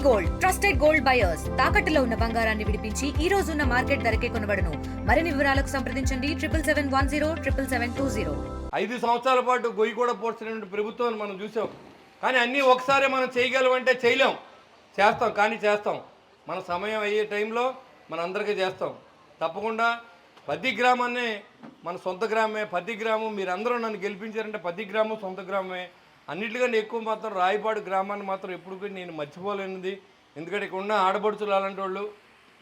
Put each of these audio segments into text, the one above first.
Gold trusted gold buyers తాకట్టులో ఉన్న బంగారాన్ని విడిపించి ఈ రోజు ఉన్న మార్కెట్ ధరకే కొనబడును. మరిన్ని వివరాలకు సంప్రదించండి 7771077720. 5 సంవత్సరాల పాటు గొయ్యి కూడా పోడ్చినటువంటి ప్రభుత్వాన్ని మనం చూసాం. కానీ అన్నీ ఒకసారి మనం చేయగలమంటే చేయలేం, చేస్తాం కానీ చేస్తాం. మన సమయం అయ్యే టైంలో మనందరికీ చేస్తాం. తప్పకుండా పత్తి గ్రామాన్ని మన సొంత గ్రామమే. పత్తి గ్రామం మీరందరూ నన్ను గెలిపించారంటే పత్తి గ్రామం సొంత గ్రామమే. అన్నిటికంటే ఎక్కువ మాత్రం రాయపాడు గ్రామాన్ని మాత్రం ఎప్పుడు నేను మర్చిపోలేనిది. ఎందుకంటే ఇక్కడ ఉన్న ఆడపడుచులు అలాంటి వాళ్ళు,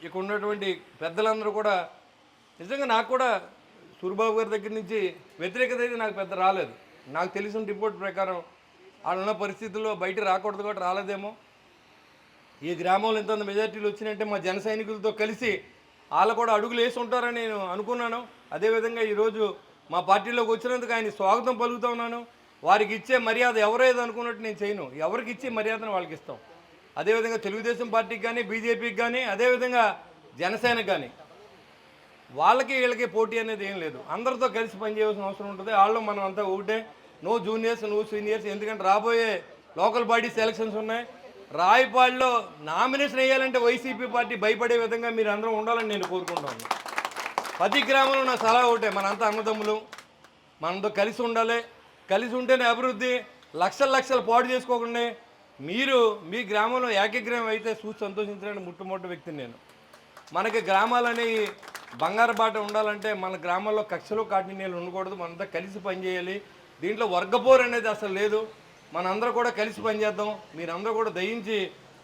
ఇక్కడ ఉన్నటువంటి పెద్దలందరూ కూడా నిజంగా నాకు కూడా సూరిబాబు గారి దగ్గర నుంచి వ్యతిరేకత అయితే నాకు పెద్ద రాలేదు. నాకు తెలిసిన రిపోర్ట్ ప్రకారం వాళ్ళున్న పరిస్థితుల్లో బయట రాకూడదు కాబట్టి రాలేదేమో. ఈ గ్రామంలో ఇంత మెజార్టీలు వచ్చినాయంటే మా జన సైనికులతో కలిసి వాళ్ళు కూడా అడుగులు వేసి ఉంటారని నేను అనుకున్నాను. అదేవిధంగా ఈరోజు మా పార్టీలోకి వచ్చినందుకు ఆయన స్వాగతం పలుకుతూ ఉన్నాను. వారికి ఇచ్చే మర్యాద ఎవరేదో అనుకున్నట్టు నేను చేయను. ఎవరికి ఇచ్చే మర్యాదను వాళ్ళకి ఇస్తాం. అదేవిధంగా తెలుగుదేశం పార్టీకి కానీ, బీజేపీకి కానీ, అదేవిధంగా జనసేనకు కానీ వాళ్ళకి వీళ్ళకి పోటీ అనేది ఏం లేదు. అందరితో కలిసి పనిచేయాల్సిన అవసరం ఉంటుంది. వాళ్ళు మనం అంతా ఒకటే. No juniors, no seniors. ఎందుకంటే రాబోయే లోకల్ బాడీస్ ఎలక్షన్స్ ఉన్నాయి. రాయపాడులో నామినేషన్ వేయాలంటే వైసీపీ పార్టీ భయపడే విధంగా మీరు అందరూ ఉండాలని నేను కోరుకుంటాను. ప్రతి గ్రామంలో నా సలహా ఒకటే, మనంతా అన్నదమ్ములు, మనతో కలిసి ఉండాలి. కలిసి ఉంటేనే అభివృద్ధి. లక్షలు పాడు చేసుకోకుండా మీరు మీ గ్రామంలో ఏకగ్రహం అయితే చూసి సంతోషించడానికి మొట్టమొదటి వ్యక్తిని నేను. మనకి గ్రామాలనేవి బంగారు బాట ఉండాలంటే మన గ్రామాల్లో కక్షలు కాఠిన్యాలు ఉండకూడదు. మనంతా కలిసి పనిచేయాలి. దీంట్లో వర్గపోరు అనేది అసలు లేదు. మనందరూ కూడా కలిసి పనిచేద్దాం. మీరందరూ కూడా దయించి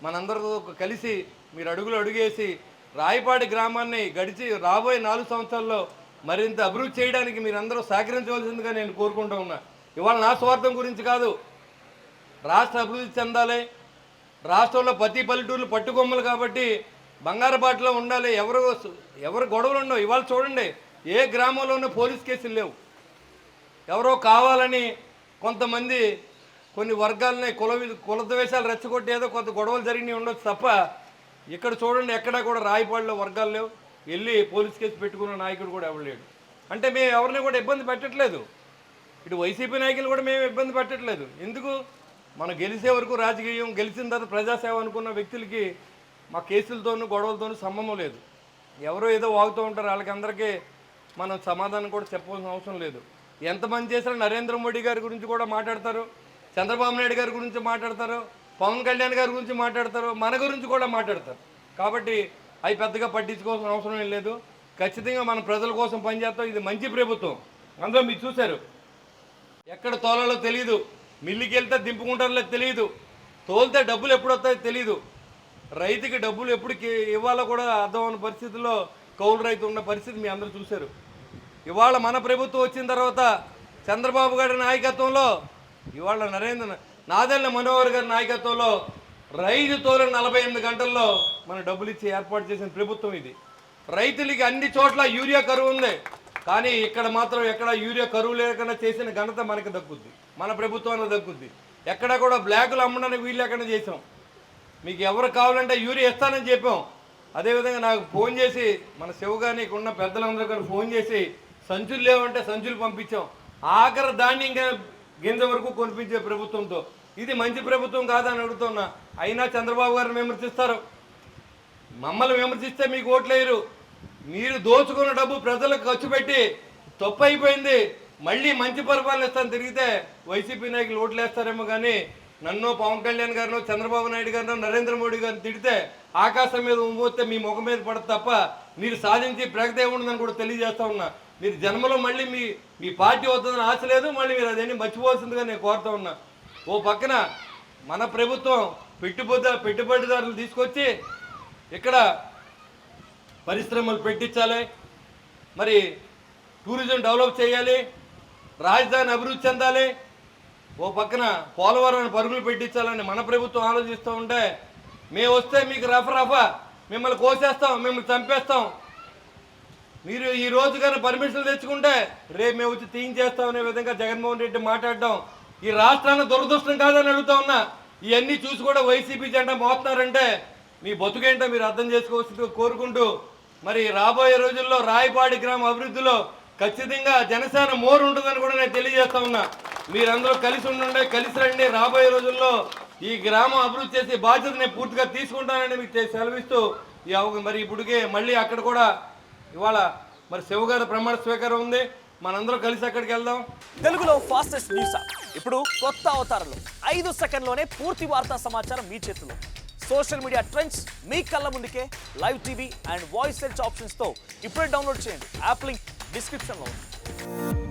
మనందరితో కలిసి మీరు అడుగేసి రాయపాడి గ్రామాన్ని గడిచి రాబోయే 4 సంవత్సరాల్లో మరింత అభివృద్ధి చేయడానికి మీరందరూ సహకరించవలసిందిగా నేను కోరుకుంటూ ఉన్నా. ఇవాళ నా స్వార్థం గురించి కాదు, రాష్ట్ర అభివృద్ధి చెందాలి. రాష్ట్రంలో ప్రతి పల్లెటూర్లు పట్టుకొమ్మలు కాబట్టి బంగారు బాటలో ఉండాలి. ఎవరు గొడవలు ఉండవు. ఇవాళ చూడండి, ఏ గ్రామంలోనూ పోలీస్ కేసులు లేవు. ఎవరో కావాలని కొంతమంది కొన్ని వర్గాలని కులద్వేషాలు రెచ్చగొట్టి ఏదో కొంత గొడవలు జరిగినవి ఉండొచ్చు తప్ప ఇక్కడ చూడండి ఎక్కడా కూడా రాయపాడులో వర్గాలు లేవు. వెళ్ళి పోలీస్ కేసు పెట్టుకున్న నాయకుడు కూడా ఎవరు లేడు. అంటే మేము ఎవరిని కూడా ఇబ్బంది పెట్టట్లేదు. ఇటు వైసీపీ నాయకులు కూడా మేము ఇబ్బంది పెట్టట్లేదు. ఎందుకు? మనం గెలిచే వరకు రాజకీయం, గెలిచిన తర్వాత ప్రజాసేవ అనుకున్న వ్యక్తులకి మా కేసులతోనూ గొడవలతోనూ సంబంధం లేదు. ఎవరో ఏదో వాగుతూ ఉంటారు. వాళ్ళకి అందరికీ మనం సమాధానం కూడా చెప్పవలసిన అవసరం లేదు. ఎంతమంది చేసినా నరేంద్ర మోడీ గారి గురించి కూడా మాట్లాడతారు, చంద్రబాబు నాయుడు గారి గురించి మాట్లాడతారు, పవన్ కళ్యాణ్ గారి గురించి మాట్లాడతారు, మన గురించి కూడా మాట్లాడతారు. కాబట్టి అవి పెద్దగా పట్టించుకోవాల్సిన అవసరం ఏం లేదు. ఖచ్చితంగా మన ప్రజల కోసం పనిచేస్తాం. ఇది మంచి ప్రభుత్వం. అందులో మీరు చూశారు, ఎక్కడ తోలాలో తెలియదు, మిల్లుకి వెళ్తే దింపుకుంటారో తెలియదు, తోలితే డబ్బులు ఎప్పుడు వస్తాయో తెలియదు, రైతుకి డబ్బులు ఎప్పటికి ఇవ్వాలో కూడా అర్థం అన్న పరిస్థితుల్లో కౌలు రైతు ఉన్న పరిస్థితి మీ అందరూ చూశారు. ఇవాళ మన ప్రభుత్వం వచ్చిన తర్వాత చంద్రబాబు గారి నాయకత్వంలో, ఇవాళ నాదెళ్ల మనోహర్ గారి నాయకత్వంలో రైతు తోలిన 48 గంటల్లో మన డబ్బులు ఇచ్చి ఏర్పాటు చేసిన ప్రభుత్వం ఇది. రైతులకి అన్ని చోట్ల యూరియా కరువు ఉంది. కానీ ఇక్కడ మాత్రం ఎక్కడ యూరియా కరువు లేకుండా చేసిన ఘనత మనకు దక్కుద్ది, మన ప్రభుత్వానికి దక్కుద్ది. ఎక్కడ కూడా బ్లాకులు అమ్మడానికి వీలు లేకుండా చేసాం. మీకు ఎవరు కావాలంటే యూరియా ఇస్తానని చెప్పాం. అదేవిధంగా నాకు ఫోన్ చేసి మన శివగాని ఉన్న పెద్దలందరూ కూడా ఫోన్ చేసి సంచులు లేవంటే సంచులు పంపించాం. ఆఖరి ధాన్యం గింజ వరకు కొనిపించే ప్రభుత్వంతో. ఇది మంచి ప్రభుత్వం కాదని అడుగుతున్నా. అయినా చంద్రబాబు గారిని విమర్శిస్తారు. మమ్మల్ని విమర్శిస్తే మీకు ఓట్లేరు. మీరు దోచుకున్న డబ్బు ప్రజలకు ఖర్చు పెట్టి తప్పు అయిపోయింది, మళ్ళీ మంచి పరిపాలన ఇస్తాను తిరిగితే వైసీపీ నాయకులు ఓట్లు వేస్తారేమో. కానీ నన్ను, పవన్ కళ్యాణ్ గారినో, చంద్రబాబు నాయుడు గారినో, నరేంద్ర మోడీ గారిని తిడితే ఆకాశం మీద ఉమ్మోస్తే మీ ముఖం మీద పడదు తప్ప మీరు సాధించి ప్రగతి ఏముండదని కూడా తెలియజేస్తా ఉన్నా. మీరు జన్మలో మళ్ళీ మీ పార్టీ వద్దని ఆశ లేదు. మళ్ళీ మీరు అదేంటి మర్చిపోవాల్సిందిగా నేను కోరుతా ఉన్నా. ఓ పక్కన మన ప్రభుత్వం పెట్టుబడిదారులు తీసుకొచ్చి ఇక్కడ పరిశ్రమలు పెట్టించాలి, మరి టూరిజం డెవలప్ చేయాలి, రాజధాని అభివృద్ధి చెందాలి. ఓ పక్కన పోలవరాన్ని పరుగులు పెట్టించాలని మన ప్రభుత్వం ఆలోచిస్తూ ఉంటే, మేము వస్తే మీకు రఫా మిమ్మల్ని కోసేస్తాం, మిమ్మల్ని చంపేస్తాం, మీరు ఈ రోజు కానీ పర్మిషన్లు తెచ్చుకుంటే రేపు మేము వచ్చి తీయించేస్తాం అనే విధంగా జగన్మోహన్ రెడ్డి మాట్లాడడం ఈ రాష్ట్రాన్ని దురదృష్టం కాదని అడుగుతా ఉన్నా. ఇవన్నీ చూసి కూడా వైసీపీ జెండా మోస్తున్నారంటే మీ బతుకేంటో మీరు అర్థం చేసుకోవచ్చు కోరుకుంటూ, మరి రాబోయే రోజుల్లో రాయపాడి గ్రామ అభివృద్ధిలో ఖచ్చితంగా జనసేన మోరు ఉంటుందని కూడా నేను తెలియజేస్తా ఉన్నా. మీరందరూ కలిసి ఉండండి, కలిసి రండి. రాబోయే రోజుల్లో ఈ గ్రామం అభివృద్ధి చేసే బాధ్యత నేను పూర్తిగా తీసుకుంటానని మీకు సెలవిస్తూ మరి ఇప్పటికే మళ్ళీ అక్కడ కూడా ఇవాళ మరి శివ గారి ప్రమాణ స్వీకారం ఉంది. మనందరం కలిసి అక్కడికి వెళ్దాం. తెలుగులో ఫాస్టెస్ట్ న్యూస్ యాప్ ఇప్పుడు కొత్త అవతారంలో 5 సెకండ్లోనే పూర్తి వార్తా సమాచారం మీ చేతిలో. సోషల్ మీడియా ట్రెండ్స్ మీ కళ్ళ ముందుకే live TV and voice search ఆప్షన్స్తో ఇప్పుడే డౌన్లోడ్ చేయండి. యాప్ లింక్ డిస్క్రిప్షన్లో ఉంది.